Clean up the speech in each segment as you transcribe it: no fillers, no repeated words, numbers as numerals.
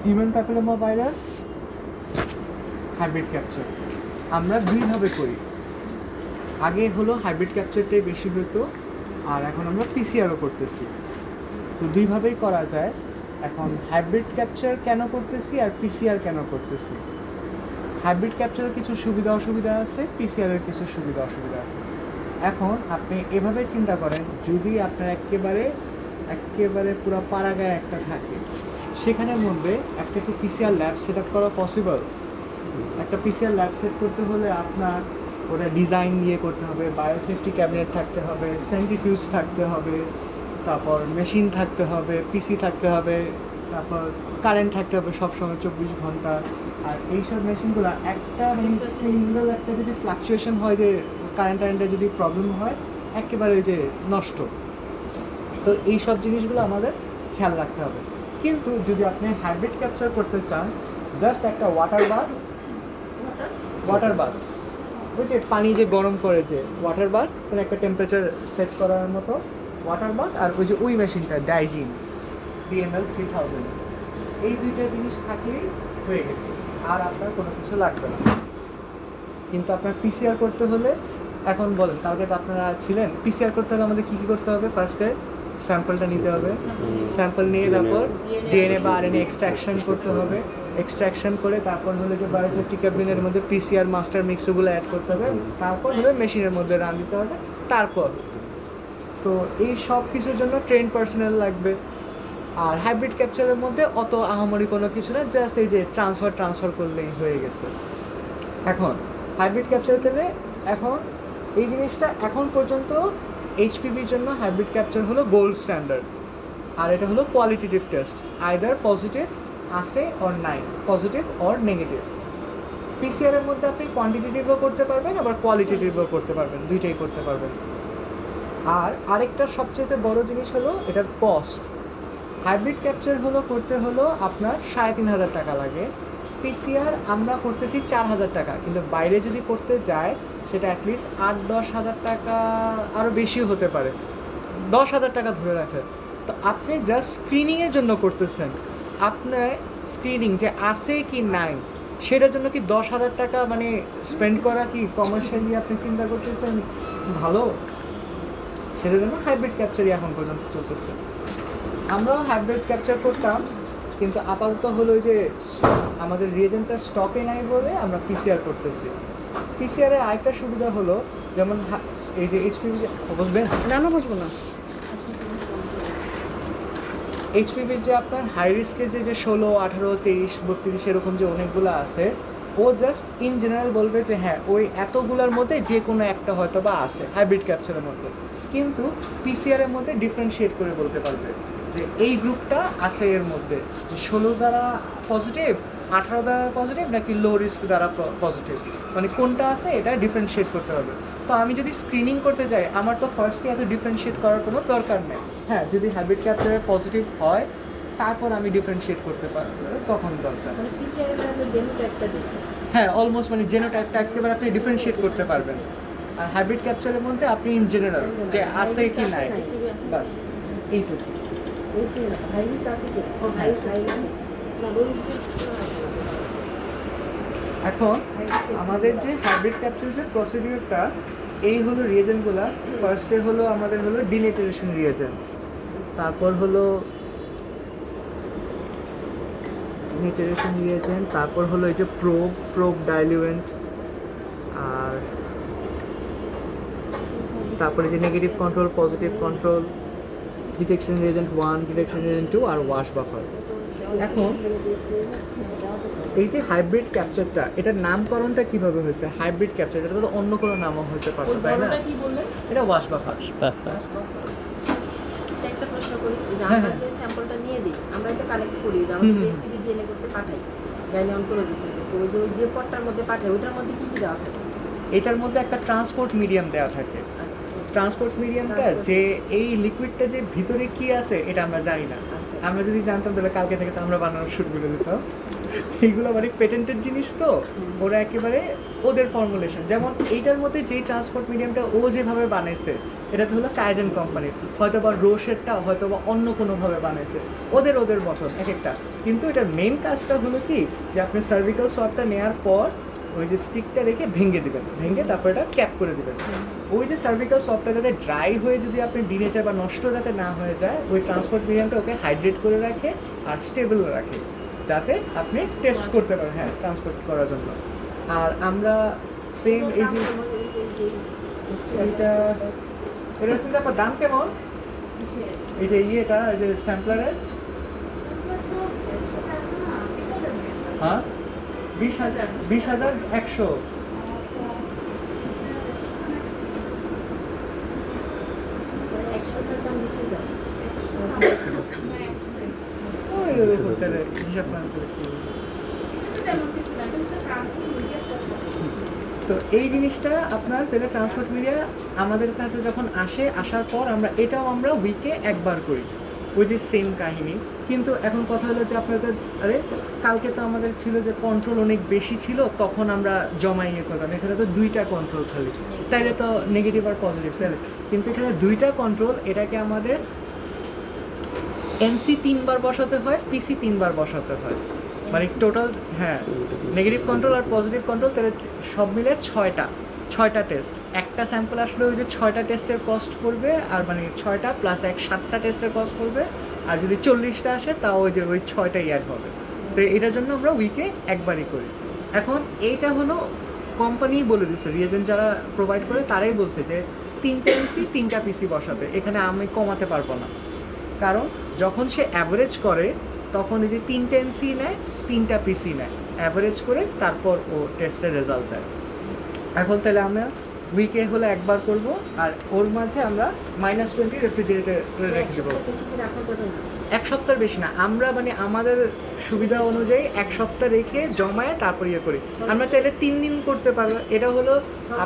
Human papilloma virus hybrid capture আমরা দুইভাবে করি। আগে হলো হাইব্রিড ক্যাপচারটাই বেশি হতো, আর এখন আমরা পিসিআরও করতেছি। তো দুইভাবেই করা যায়। এখন হাইব্রিড ক্যাপচার কেন করতেছি আর পিসিআর কেন করতেছি? হাইব্রিড ক্যাপচারের কিছু সুবিধা অসুবিধা আছে, পিসিআরের কিছু সুবিধা অসুবিধা আছে। এখন আপনি এভাবে চিন্তা করেন, যদি আপনার একেবারে পুরো পাড়াগায় একটা থাকে, সেখানের মধ্যে একটা কি পিসিআর ল্যাব সেট আপ করা পসিবল? একটা পিসিআর ল্যাব সেট করতে হলে আপনার ওটা ডিজাইন নিয়ে করতে হবে, বায়োসেফটি ক্যাবিনেট থাকতে হবে, সেন্ট্রিফিউজ থাকতে হবে, তারপর মেশিন থাকতে হবে, পিসি থাকতে হবে, তারপর কারেন্ট থাকতে হবে সবসময় 24 ঘন্টা। আর এইসব মেশিনগুলো একটা সিঙ্গেল একটা যদি ফ্লাকচুয়েশন হয়, যে কারেন্টের যদি প্রবলেম হয়, একেবারে যে নষ্ট। তো এই সব জিনিসগুলো আমাদের খেয়াল রাখতে হবে। কিন্তু যদি আপনি হাইব্রিড ক্যাপচার করতে চান, জাস্ট একটা ওয়াটার বাথ ওই যে পানি যে গরম করে, যে ওয়াটার বাথ, মানে একটা টেম্পারেচার সেট করার মতো ওয়াটার বাথ, আর ওই মেশিনটা ডাইজিন DML 3000, এই দুইটা জিনিস থাকলেই হয়ে গেছে, আর আপনার কোনো কিছু লাগবে না। কিন্তু আপনার পিসিআর করতে হলে, এখন বলেন, কালকে তো আপনারা ছিলেন, পিসিআর করতে হলে আমাদের কী করতে হবে? ফার্স্টে স্যাম্পলটা নিতে হবে, স্যাম্পল নিয়ে তারপর ডিএনএ বা আরএনএ এক্সট্রাকশন করতে হবে, এক্সট্রাকশন করে তারপর হলে যে বায়োসেফটি ক্যাবিনের মধ্যে পিসিআর মাস্টার মিক্সগুলো অ্যাড করতে হবে, তারপর হলে মেশিনের মধ্যে রান দিতে হবে। তারপর তো এই সব কিছুর জন্য ট্রেন পার্সোনেল লাগবে। আর হাইব্রিড ক্যাপচারের মধ্যে অত আহামরি কোনো কিছু না, জাস্ট এই যে ট্রান্সফার করলেই হয়ে গেছে। এখন হাইব্রিড ক্যাপচার পেলে, এখন এই জিনিসটা এখন পর্যন্ত এইচপিভির জন্য হাইব্রিড ক্যাপচার হলো গোল্ড স্ট্যান্ডার্ড। আর এটা হলো কোয়ালিটেটিভ টেস্ট, আইদার পজিটিভ আছে অর নাই, পজিটিভ অর নেগেটিভ। পিসিআরের মধ্যে আপনি কোয়ান্টিটেটিভও করতে পারবেন, আবার কোয়ালিটেটিভও করতে পারবেন, দুইটাই করতে পারবেন। আর আরেকটা সবচেয়ে বড় জিনিস হলো এটার কস্ট। হাইব্রিড ক্যাপচার করতে হলো আপনার 3500 টাকা লাগে, পিসিআর আমরা করতেছি 4000 টাকা। কিন্তু বাইরে যদি করতে যায়, সেটা অ্যাটলিস্ট 8-10 হাজার টাকা, আরও বেশিও হতে পারে, 10,000 টাকা ধরে রাখে। তো আপনি জাস্ট স্ক্রিনিংয়ের জন্য করতেছেন, আপনার স্ক্রিনিং যে আছে কি নাই সেটার জন্য কি 10,000 টাকা মানে স্পেন্ড করা কি কমার্শিয়ালি আপনি চিন্তা করতেছেন ভালো? সেটার জন্য হাইব্রিড ক্যাপচারই এখন পর্যন্ত চলতেছে। আমরাও হাইব্রিড ক্যাপচার করতাম, কিন্তু আপাতত হলো যে আমাদের রিয়েজেন্টটা স্টকে নাই বলে আমরা পিসিআর করতেছি। পিসিআরের আরেকটা সুবিধা হলো, যেমন এই যে এইচপিভি, বুঝবেন না? বুঝবো না। এইচপিভির যে আপনার হাই রিস্কের যে 16, 18, 23, 32 এরকম যে অনেকগুলো আছে, ও জাস্ট ইন জেনারেল বলবে যে হ্যাঁ ওই এতগুলোর মধ্যে যে কোনো একটা হয়তো বা আছে হাইব্রিড ক্যাপচারের মধ্যে। কিন্তু পিসিআরের মধ্যে ডিফারেন্সিয়েট করে বলতে পারবে যে এই গ্রুপটা আছে এর মধ্যে, যে 16 দ্বারা পজিটিভ, 18 দ্বারা পজিটিভ, নাকি লো রিস্ক দ্বারা পজিটিভ, মানে কোনটা আছে এটা ডিফারেন্সিয়েট করতে হবে। তো আমি যদি স্ক্রিনিং করতে যাই, আমার তো ফার্স্টে এত ডিফারেন্সিয়েট করার কোনো দরকার নেই। হ্যাঁ, যদি হাইব্রিড ক্যাপচারে পজিটিভ হয়, তারপর আমি ডিফারেন্সিয়েট করতে পারবো, তখন দরকার। হ্যাঁ, অলমোস্ট মানে জেনোটাইপটা একেবারে আপনি ডিফারেন্সিয়েট করতে পারবেন। আর হাইব্রিড ক্যাপচারের মধ্যে আপনি ইন জেনারেল যে আছে কি নাই, বাস এইটুকু। এখন আমাদের যে হাইব্রিড ক্যাপচারের প্রসিডিউরটা, এই হলো রিয়েজেন্টগুলা। ফার্স্টে হলো আমাদের হলো ডিনেচারেশন রিয়েজেন্ট, তারপর হলো ডিনেচারেশন রিয়েজেন্ট, তারপর হলো এই যে প্রোব ডাইলিউয়েন্ট, আর তারপরে যে negative control, positive control, detection reagent 1, detection reagent 2, আর ওয়াশ বাফার। এখন এই যে হাইব্রিড ক্যাপচারটা, এটার নামকরণটা কিভাবে হয়েছে? হাইব্রিড ক্যাপচার, এটা তো অন্য কোনো নামও হতে পারতো, তাই না? এটা ওয়াশ বাফার। একটা প্রশ্ন করি, যে আমরা যে স্যাম্পলটা নিয়ে দিই, আমরা তো কালেক্ট করি, আমরা যে এসপিবি ডিএনএ করতে পাঠাই গাইনি অনকোলজি থেকে, তো ওই যে পটটার মধ্যে পাঠাই, ওইটার মধ্যে কি কি দেওয়া থাকে? এটার মধ্যে একটা ট্রান্সপোর্ট মিডিয়াম দেওয়া থাকে। ট্রান্সপোর্ট মিডিয়ামটা যে এই লিকুইডটা যে ভিতরে কি আছে এটা আমরা জানি না। আচ্ছা। আমরা যদি জানতাম তাহলে কালকে থেকে তো আমরা বানানো শুরু করে দিতাম। এইগুলো মানে পেটেন্টেড জিনিস তো, ওরা একেবারে ওদের ফর্মুলেশন। যেমন এইটার মধ্যে যেই ট্রান্সপোর্ট মিডিয়ামটা ও যেভাবে বানাইছে এটা তো হলো কাইজেন কোম্পানির, হয়তো বা রোশেরটা হয়তো বা অন্য কোনোভাবে বানাইছে, ওদের মতন এক একটা। কিন্তু এটার মেন কাজটা হলো কি যে আপনি সার্ভিক্যাল সোয়াবটা নেওয়ার পর ওই যে স্টিকটা রেখে ভেঙে দিবেন, ভেঙে তারপর এটা ক্যাপ করে দিবেন। ওই যে সার্ভিক্যাল সোয়াবটা যাতে ড্রাই হয়ে যদি আপনি ডিনেচার বা নষ্ট যাতে না হয়ে যায়, ওই ট্রান্সপোর্ট মিডিয়ামটা ওকে হাইড্রেট করে রাখে আর স্টেবল রাখে, যাতে আপনি টেস্ট করতে পারেন, হ্যাঁ, ট্রান্সপোর্ট করার জন্য। আর আমরা সেম এই যে এইটা এটা শুনতে আপনার দাম কেমন, এই যে ইয়েটা এই যে স্যাম্পলারের, হ্যাঁ 20,100। ওই ওর উপর তাহলে হিসাব প্ল্যান করে কি। তো এই জিনিসটা আপনার তাহলে ট্রান্সপোর্ট মিডিয়া আমাদের কাছে যখন আসে, আসার পর এটাও আমরা উইকে একবার করি, ওই যে সেম কাহিনী। কিন্তু এখন কথা হলো যে আপনাদের কালকে তো আমাদের ছিল যে কন্ট্রোল অনেক বেশি ছিল, তখন আমরা জমাইয়ে করতাম। এখানে তো 2টা কন্ট্রোল খালি, তাইলে তো নেগেটিভ আর পজিটিভ তাহলে। কিন্তু এখানে 2টা কন্ট্রোল, এটাকে আমাদের এনসি 3বার বসাতে হয়, পিসি 3বার বসাতে হয়, মানে টোটাল, হ্যাঁ, নেগেটিভ কন্ট্রোল আর পজিটিভ কন্ট্রোল, তাহলে সব মিলে 6টা টেস্ট। একটা স্যাম্পল আসলে ওই যে 6টা টেস্টের কস্ট পড়বে, আর মানে 6টা প্লাস 7টা টেস্টের কস্ট পড়বে। আর যদি 40টা আসে তাও ওই যে ওই 6টাই অ্যাড হবে। তো এটার জন্য আমরা উইকে একবারই করি। এখন এইটা হলো কোম্পানি বলে দিচ্ছে, রিয়েজেন্ট যারা প্রোভাইড করে তারাই বলছে যে 3টা এনসি 3টা পিসি বসাতে, এখানে আমি কমাতে পারবো না। কারণ যখন সে অ্যাভারেজ করে তখন এই যে 3টা এনসি নেয়, 3টা পিসি নেয়, অ্যাভারেজ করে তারপর ও টেস্টের রেজাল্ট দেয়। এখন তাহলে আমরা উইকে হলে একবার করব, আর ওর মাঝে আমরা -20 রেফ্রিজারেটরে রেখে দেবো। এক সপ্তাহের বেশি না, আমরা মানে আমাদের সুবিধা অনুযায়ী 1 সপ্তাহ রেখে জমায়ে তারপর ইয়ে করি। আমরা চাইলে 3 দিন করতে পারবো, এটা হলো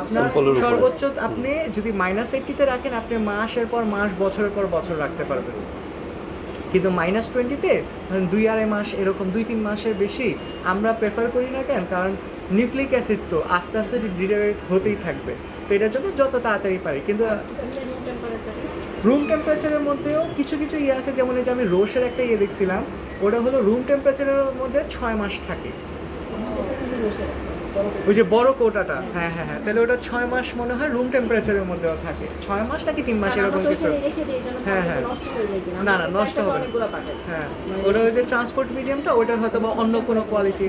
আপনার সর্বোচ্চ। আপনি যদি -80-তে রাখেন, আপনি মাসের পর মাস, বছরের পর বছর রাখতে পারবেন। কিন্তু -20-তে 2-2.5 মাস, এরকম 2-3 মাসের বেশি আমরা প্রেফার করি না। কেন? কারণ নিউক্লিক অ্যাসিড তো আস্তে আস্তে ডিটারিয়েট হতেই থাকবে, তো এটার জন্য যত তাড়াতাড়ি পারি। কিন্তু রুম টেম্পারেচারের মধ্যেও কিছু কিছু ইয়ে আছে, যেমন এই যে আমি রোশের একটা ইয়ে দেখছিলাম, ওটা হলো রুম টেম্পারেচারের মধ্যে 6 মাস থাকে, ওই যে বড় কোটাটা, হ্যাঁ, তাহলে ওটা 6 মাস মনে হয় রুম টেম্পারেচারের মধ্যেও থাকে, 6 মাস নাকি 3 মাস এরকম কিছু। হ্যাঁ, না নষ্ট হবে না। হ্যাঁ, ওটা ওই যে ট্রান্সপোর্ট মিডিয়ামটা, ওটা হয়তো বা অন্য কোনো কোয়ালিটি।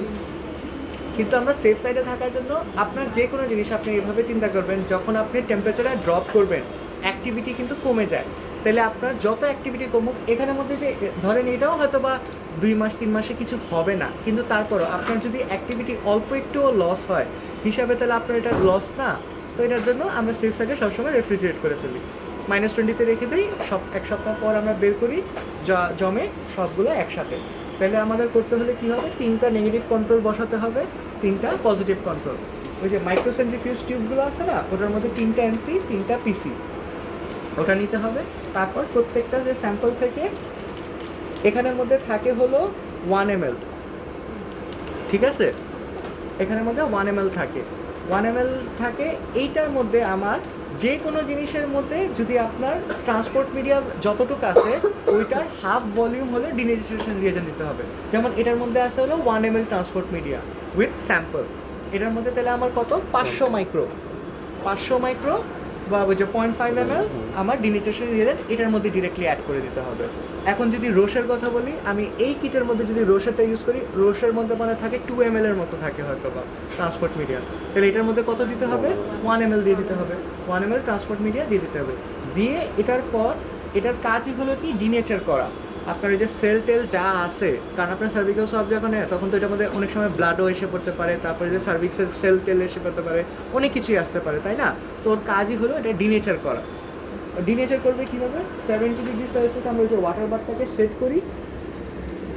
কিন্তু আমরা সেফ সাইডে থাকার জন্য আপনার যে কোনো জিনিস আপনি এভাবে চিন্তা করবেন, যখন আপনি টেম্পারেচারে ড্রপ করবেন অ্যাক্টিভিটি কিন্তু কমে যায়। তাহলে আপনার যত অ্যাক্টিভিটি কমুক, এখানের মধ্যে যে ধরেন এটাও হয়তো বা 2 মাস 3 মাসে কিছু হবে না, কিন্তু তারপরও আপনার যদি অ্যাক্টিভিটি অল্প একটুও লস হয় হিসাবে, তাহলে আপনার এটা লস না। তো এটার জন্য আমরা সেফ সাইডে সবসময় রেফ্রিজারেট করে ফেলি, -20-তে রেখে দিই। 1 সপ্তাহ পর আমরা বের করি, জমে সবগুলো একসাথে। তাহলে আমাদের করতে হলে কী হবে, 3টা নেগেটিভ কন্ট্রোল বসাতে হবে, 3টা পজিটিভ কন্ট্রোল। ওই যে মাইক্রোসেন্ট্রিফিউজ টিউবগুলো আছে না, ওটার মধ্যে 3টা এনসি 3টা পিসি, ওটা নিতে হবে। তারপর প্রত্যেকটা যে স্যাম্পল থেকে এখানের মধ্যে থাকে হলো 1 ml, ঠিক আছে, এখানের মধ্যে 1 ml থাকে, 1 ml থাকে। এইটার মধ্যে আমার যে কোনো জিনিসের মধ্যে যদি আপনার ট্রান্সপোর্ট মিডিয়া যতটুকু আছে, ওইটার হাফ ভলিউম হলে ডিনেচারেশন রিয়েজেন্ট দিতে হবে। যেমন এটার মধ্যে আছে হলো 1 ml transport media with sample, এটার মধ্যে তাহলে আমার কত, 500 মাইক্রো বা ওই যে 0.5 ml আমার ডিনেচারেশন রিয়েজেন্ট এটার মধ্যে ডিরেক্টলি অ্যাড করে দিতে হবে। এখন যদি রোশের কথা বলি, আমি এই কিটের মধ্যে যদি রোশেরটা ইউজ করি, রোশের মধ্যে মানে থাকে 2 ml এর মতো থাকে হয়তো বা ট্রান্সপোর্ট মিডিয়া, তাহলে এটার মধ্যে কত দিতে হবে, 1 ml দিয়ে দিতে হবে, 1 ml ট্রান্সপোর্ট মিডিয়া দিয়ে দিতে হবে। দিয়ে এটার পর এটার কাজই হলো কি, ডিনেচার করা আপনার এই যে সেল টেল যা আছে। কারণ আপনার সার্ভিক্যাল সব যখন তখন তো এটার মধ্যে অনেক সময় ব্লাডও এসে পড়তে পারে, তারপরে যে সার্ভিক্সের সেল টেল এসে পড়তে পারে, অনেক কিছুই আসতে পারে, তাই না? তো ওর কাজই হলো এটা ডিনেচার করা। ডিনেচার করবে কীভাবে, 70 ডিগ্রি সেলসিয়াস আমরা ওই যে ওয়াটার বাথটাকে সেট করি,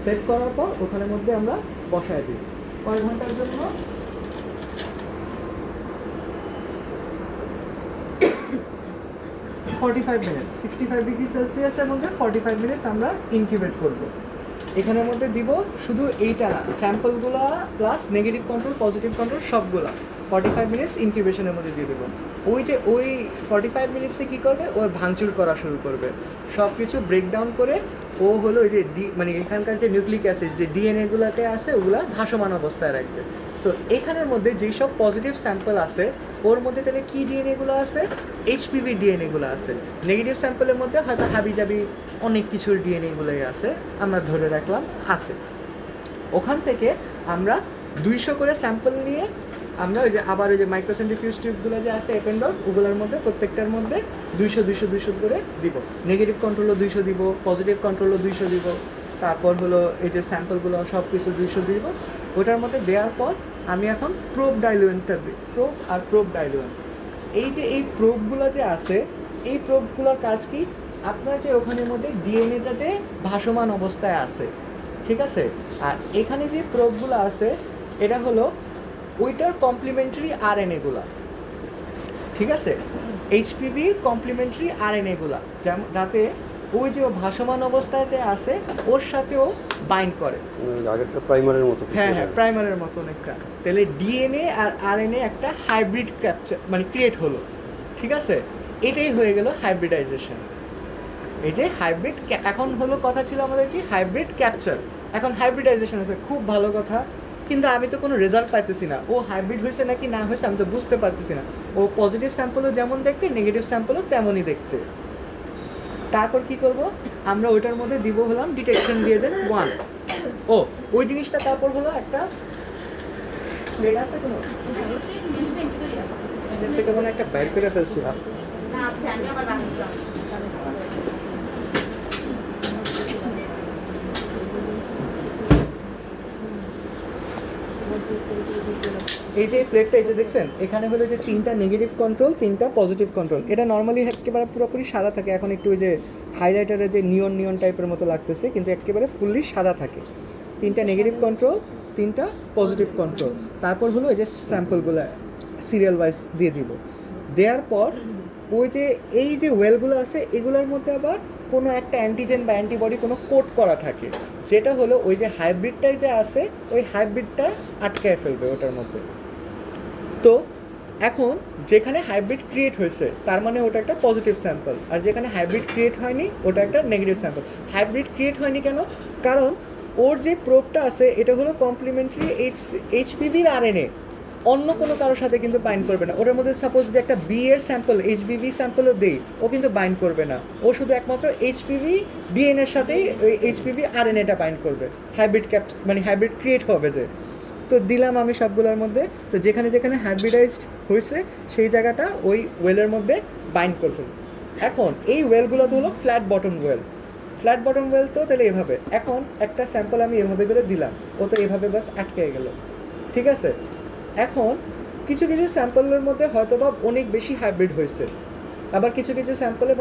সেট করার পর ওখানের মধ্যে আমরা বসায় দিই কয় ঘন্টার জন্য, 45 মিনিটস 65 ডিগ্রি সেলসিয়াসের মধ্যে 45 মিনিটস আমরা ইনকিউবেট করব। এখানের মধ্যে দিব শুধু এইটা না, স্যাম্পলগুলো plus negative control positive control সবগুলা 45 মিনিটস ইনকিউবেশনের মধ্যে দিয়ে দেবো। ওই 45 মিনিটসে কী করবে, ও ভাঙচুর করা শুরু করবে, সব কিছু ব্রেকডাউন করে ও হলো ওই যে মানে এখানকার যে নিউক্লিক অ্যাসিড যে ডিএনএগুলোতে আছে ওগুলা ভাসমান অবস্থায় রাখবে। তো এখানের মধ্যে যেই সব পজিটিভ স্যাম্পল আছে ওর মধ্যে তাহলে কী ডিএনএগুলো আছে, এইচপিভি ডিএনএগুলো আছে। নেগেটিভ স্যাম্পলের মধ্যে হয়তো হাবিজাবি অনেক কিছুর ডিএনএগুলোই আছে, আমরা ধরে রাখলাম আছে। ওখান থেকে আমরা 200 করে স্যাম্পল নিয়ে আমরা ওই যে আবার ওই যে মাইক্রোসেন্ট্রিফিউজ টিউবগুলো যে আছে এপেন্ডর ওগুলোর মধ্যে প্রত্যেকটার মধ্যে 200 করে দিব। নেগেটিভ কন্ট্রোলও 200 দিব, পজিটিভ কন্ট্রোলও 200 দিব, তারপর হলো এই যে স্যাম্পলগুলো সব কিছু 200 দিব। ওটার মধ্যে দেওয়ার পর আমি এখন প্রোব ডাইলুয়েন্টটা দিই, প্রোব আর প্রোব ডাইলুয়েন্ট। এই যে এই প্রোবগুলো যে আছে এই প্রোবগুলোর কাজ কি, আপনার যে ওখানের মধ্যে ডিএনএটা যে ভাসমান অবস্থায় আছে, ঠিক আছে, আর এখানে যে প্রোবগুলো আছে এটা হলো ওইটার কমপ্লিমেন্টারি আরএনএগুলা, ঠিক আছে, এইচপিভির কমপ্লিমেন্টারি আরএনএগুলা, যাতে ওই যে ভাসমান অবস্থাতে আছে ওর সাথেও বাইন্ড করে। আগেরটা প্রাইমারের মতো। হ্যাঁ হ্যাঁ, প্রাইমারের মতো একটা। তাহলে ডিএনএ আর আরএনএ একটা হাইব্রিড ক্যাপচার মানে ক্রিয়েট হলো, ঠিক আছে, এটাই হয়ে গেল হাইব্রিডাইজেশন। এই যে হাইব্রিড এখন হলো কথা ছিল আমাদের কি হাইব্রিড ক্যাপচার, এখন হাইব্রিডাইজেশন হয়েছে, খুব ভালো কথা। কিন্তু আমি তো কোনো রেজাল্ট পাইতেছি না, ও হাইব্রিড হয়েছে নাকি না হয়েছে আমি তো বুঝতে পারতেছি না। ও পজিটিভ স্যাম্পলও যেমন দেখতে, নেগেটিভ স্যাম্পলও তেমনই দেখতে। তারপর কি করব, আমরা ওইটার মধ্যে দিব হলাম ডিটেকশন রিয়েজেন্ট 1। ও ওই জিনিসটা তারপর হলো একটা প্লেট আছে কোনো এর থেকে মনে হয় একটা বাইর করে ফেলছিলাম। না আছে, আমি আবার রাখছিলাম। এই যে প্লেটটা এই যে দেখছেন এখানে হলো যে 3টা নেগেটিভ কন্ট্রোল 3টা পজিটিভ কন্ট্রোল। এটা নর্মালি একেবারে পুরোপুরি সাদা থাকে, এখন একটু ওই যে হাইলাইটারে যে নিয়ন টাইপের মতো লাগতেছে, কিন্তু একেবারে ফুললি সাদা থাকে। 3টা নেগেটিভ কন্ট্রোল 3টা পজিটিভ কন্ট্রোল। তারপর হলো এই যে স্যাম্পলগুলো সিরিয়াল ওয়াইজ দিয়ে দিব। দেওয়ার পর ওই যে এই যে ওয়েলগুলো আছে এগুলোর মধ্যে আবার কোনো একটা অ্যান্টিজেন বা অ্যান্টিবডি কোনো কোড করা থাকে, যেটা হলো ওই যে হাইব্রিডটাই যে আছে ওই হাইব্রিডটা আটকায় ফেলবে ওটার মধ্যে। তো এখন যেখানে হাইব্রিড ক্রিয়েট হয়েছে তার মানে ওটা একটা পজিটিভ স্যাম্পল, আর যেখানে হাইব্রিড ক্রিয়েট হয়নি ওটা একটা নেগেটিভ স্যাম্পল। হাইব্রিড ক্রিয়েট হয়নি কেন, কারণ ওর যে প্রোবটা আছে এটা হলো কমপ্লিমেন্টারি এইচপিভির আরএনএ, অন্য কোনো কারোর সাথে কিন্তু বাইন্ড করবে না। ওটার মধ্যে সাপোজ যদি একটা বি এর স্যাম্পল এইচবিভি স্যাম্পলও দেই ও কিন্তু বাইন্ড করবে না, ও শুধু একমাত্র এইচপিভি ডিএনএর সাথেই ওই এইচপিভি আরএনএটা বাইন্ড করবে, হাইব্রিড মানে হাইব্রিড ক্রিয়েট হবে যে। তো দিলাম আমি সবগুলোর মধ্যে, তো যেখানে যেখানে হাইব্রিডাইজড হয়েছে সেই জায়গাটা ওই ওয়েলের মধ্যে বাইন্ড করে ফেলবে। এখন এই ওয়েলগুলো তো হলো flat bottom well, flat bottom well তো তাহলে এভাবে। এখন একটা স্যাম্পল আমি এভাবে করে দিলাম, ও তো এভাবে বাস আটকে গেল, ঠিক আছে। এখন কিছু কিছু স্যাম্পলের মধ্যে হয়তো বা অনেক বেশি হাইব্রিড হয়েছে, আবার কিছু কিছু স্যাম্পলের